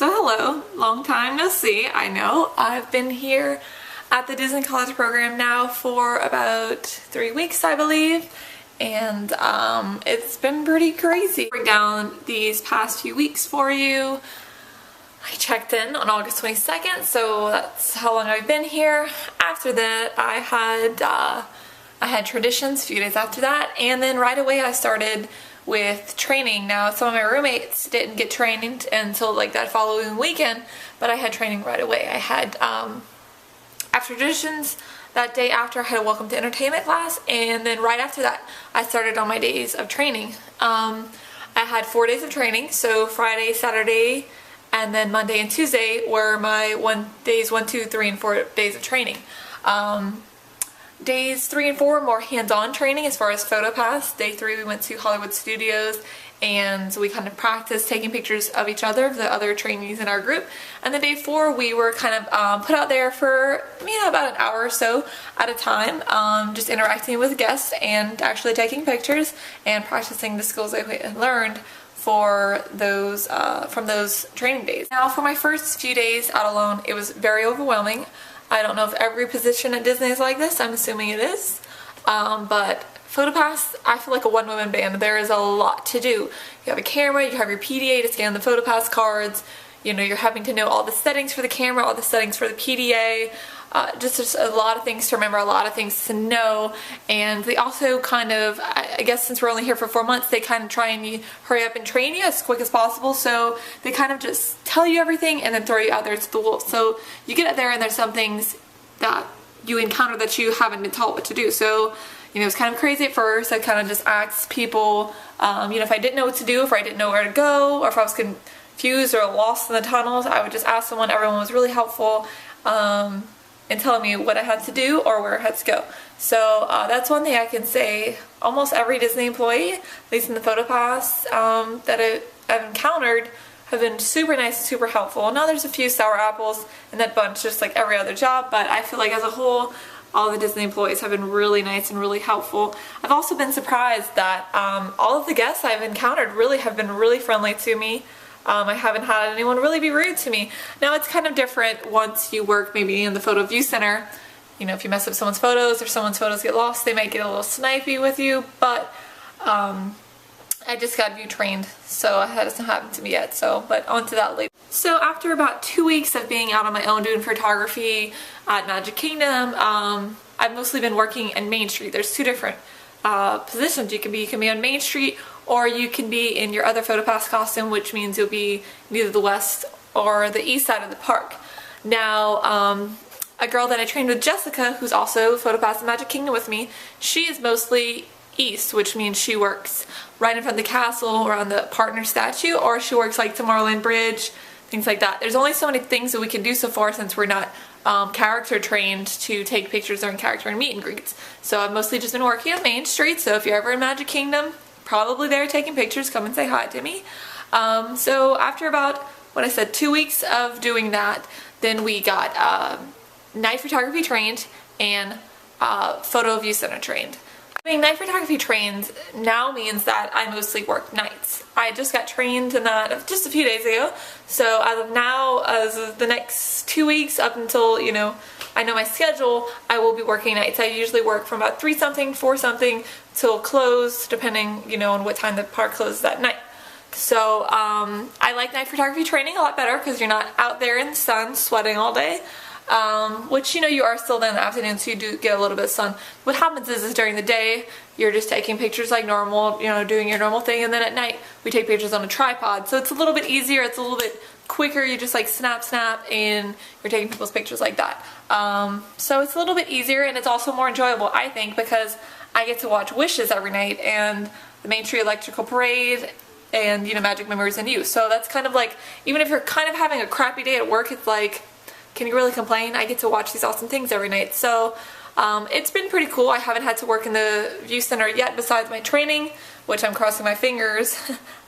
So hello, long time no see. I know I've been here at the Disney College program now for about 3 weeks, I believe, and it's been pretty crazy. Bring down these past few weeks for you. I checked in on August 22nd, so that's how long I've been here. After that, I had traditions a few days after that, and then right away I started with training. Now, some of my roommates didn't get trained until like that following weekend, but I had training right away. I had after traditions that day after, I had a welcome to entertainment class, and then right after that I started on my days of training. I had 4 days of training, so Friday, Saturday, and then Monday and Tuesday were my days 1, 2, 3, and 4 days of training. Days 3 and 4 were more hands-on training as far as PhotoPass. Day 3 we went to Hollywood Studios and we kind of practiced taking pictures of each other, of the other trainees in our group. And then day 4 we were kind of put out there for about an hour or so at a time, just interacting with guests and actually taking pictures and practicing the skills I learned for those from those training days. Now, for my first few days out alone, it was very overwhelming. I don't know if every position at Disney is like this. I'm assuming it is. But PhotoPass, I feel like a one-woman band. There is a lot to do. You have a camera, you have your PDA to scan the PhotoPass cards. You know, you're having to know all the settings for the camera, all the settings for the PDA. Just a lot of things to remember, a lot of things to know. And they also kind of, I guess since we're only here for 4 months, they kind of try and hurry up and train you as quick as possible. So they kind of just tell you everything and then throw you out there to the wolves. So you get out there and there's some things that you encounter that you haven't been taught what to do. So, you know, it's kind of crazy at first. I kind of just asked people, if I didn't know what to do, if I didn't know where to go, or if I was confused or lost in the tunnels, I would just ask someone. Everyone was really helpful. And telling me what I had to do or where I had to go. So that's one thing I can say. Almost every Disney employee, at least in the PhotoPass, that I've encountered have been super nice and super helpful. Now there's a few sour apples in that bunch, just like every other job, but I feel like as a whole, all the Disney employees have been really nice and really helpful. I've also been surprised that all of the guests I've encountered really have been really friendly to me. I haven't had anyone really be rude to me. Now, it's kind of different once you work maybe in the photo view center. You know, if you mess up someone's photos or someone's photos get lost, they might get a little snipey with you, but I just got view trained, so that hasn't happened to me yet, but on to that later. So after about 2 weeks of being out on my own doing photography at Magic Kingdom, I've mostly been working in Main Street. There's two different positions you can be. You can be on Main Street, or you can be in your other PhotoPass costume, which means you'll be neither the west or the east side of the park. Now, a girl that I trained with, Jessica, who's also PhotoPass in Magic Kingdom with me, she is mostly east, which means she works right in front of the castle or on the partner statue, or she works like Tomorrowland Bridge, things like that. There's only so many things that we can do so far since we're not character trained to take pictures during character and meet and greets. So I've mostly just been working on Main Street, so if you're ever in Magic Kingdom, probably there taking pictures, come and say hi to me. So after about, what I said, 2 weeks of doing that, then we got night photography trained and photo view center trained. Being night photography trained now means that I mostly work nights. I just got trained in that just a few days ago, so as of now, as of the next 2 weeks up until, I know my schedule, I will be working nights. I usually work from about 3 something, 4 something till close, depending, on what time the park closes that night. So I like night photography training a lot better because you're not out there in the sun sweating all day. Which, you are still in the afternoon, so you do get a little bit of sun. What happens is during the day, you're just taking pictures like normal, doing your normal thing, and then at night, we take pictures on a tripod. So it's a little bit easier, it's a little bit quicker, you just like snap, and you're taking people's pictures like that. So it's a little bit easier, and it's also more enjoyable, I think, because I get to watch Wishes every night, and the Main Street Electrical Parade, and, Magic Memories and You. So that's kind of like, even if you're kind of having a crappy day at work, it's like, can you really complain? I get to watch these awesome things every night. So it's been pretty cool. I haven't had to work in the view center yet besides my training, which I'm crossing my fingers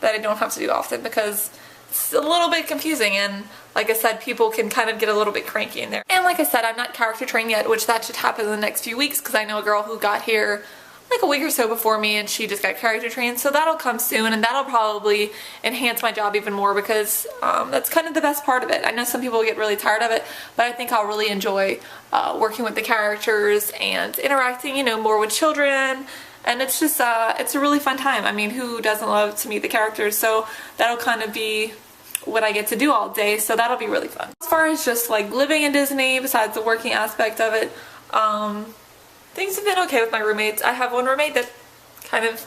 that I don't have to do often because it's a little bit confusing, and like I said, people can kind of get a little bit cranky in there. And like I said, I'm not character trained yet, which that should happen in the next few weeks because I know a girl who got here like a week or so before me, and she just got character trained, so that'll come soon, and that'll probably enhance my job even more because that's kind of the best part of it. I know some people get really tired of it, but I think I'll really enjoy working with the characters and interacting, you know, more with children. And it's just, it's a really fun time. I mean, who doesn't love to meet the characters? So that'll kind of be what I get to do all day, so that'll be really fun. As far as just like living in Disney, besides the working aspect of it, things have been okay with my roommates. I have one roommate that kind of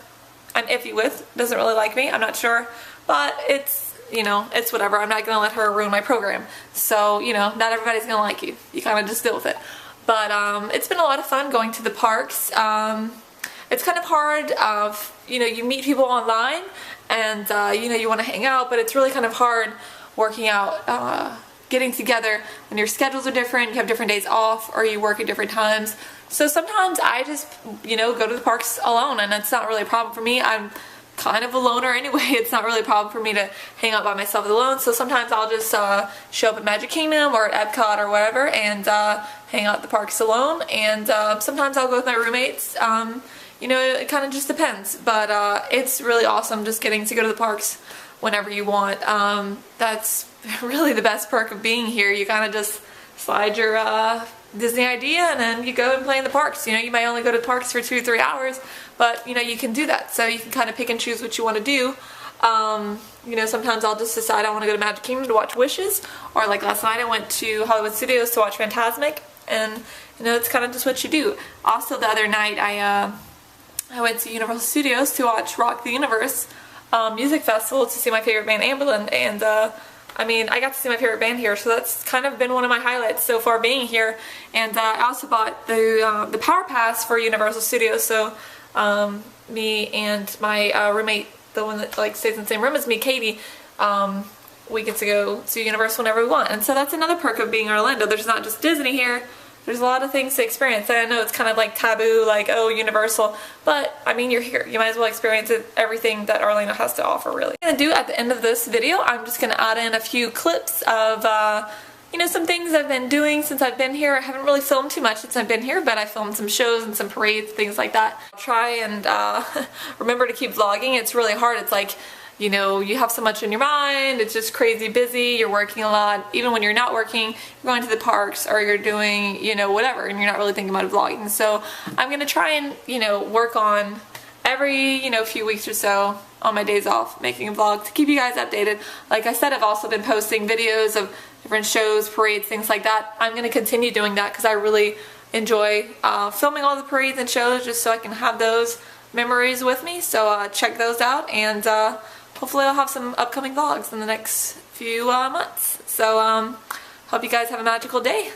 I'm iffy with, doesn't really like me, I'm not sure, but it's, you know, it's whatever. I'm not gonna let her ruin my program. So, you know, not everybody's gonna like you. You kind of just deal with it. But it's been a lot of fun going to the parks. It's kind of hard, you know, you meet people online and, you know, you want to hang out, but it's really kind of hard working out, getting together when your schedules are different, you have different days off, or you work at different times. So sometimes I just, you know, go to the parks alone, and it's not really a problem for me. I'm kind of a loner anyway. It's not really a problem for me to hang out by myself alone. So sometimes I'll just show up at Magic Kingdom or at Epcot or whatever and hang out at the parks alone. And sometimes I'll go with my roommates. You know, it kind of just depends, but it's really awesome just getting to go to the parks whenever you want. That's really the best perk of being here. You kind of just slide your Disney ID and then you go and play in the parks. You know, you might only go to the parks for 2 or 3 hours, but you know, you can do that. So you can kind of pick and choose what you want to do. You know, sometimes I'll just decide I want to go to Magic Kingdom to watch Wishes, or like last night I went to Hollywood Studios to watch Fantasmic, and you know, it's kind of just what you do. Also the other night I went to Universal Studios to watch Rock the Universe music festival to see my favorite band, Amberlin, and I mean, I got to see my favorite band here, so that's kind of been one of my highlights so far being here. And I also bought the Power Pass for Universal Studios, so me and my roommate, the one that like stays in the same room as me, Katie, we get to go to Universal whenever we want. And so that's another perk of being in Orlando. There's not just Disney here. There's a lot of things to experience. And I know it's kind of like taboo, like, oh, Universal, but I mean, you're here. You might as well experience everything that Orlando has to offer, really. What I'm gonna do at the end of this video, I'm just gonna add in a few clips of, you know, some things I've been doing since I've been here. I haven't really filmed too much since I've been here, but I filmed some shows and some parades, things like that. I'll try and remember to keep vlogging. It's really hard. It's like, you know, you have so much in your mind, it's just crazy busy, you're working a lot. Even when you're not working, you're going to the parks or you're doing, you know, whatever, and you're not really thinking about vlogging. So I'm gonna try and, you know, work on every, you know, few weeks or so on my days off, making a vlog to keep you guys updated. Like I said, I've also been posting videos of different shows, parades, things like that. I'm gonna continue doing that because I really enjoy filming all the parades and shows just so I can have those memories with me. So check those out, and hopefully I'll have some upcoming vlogs in the next few months. So hope you guys have a magical day.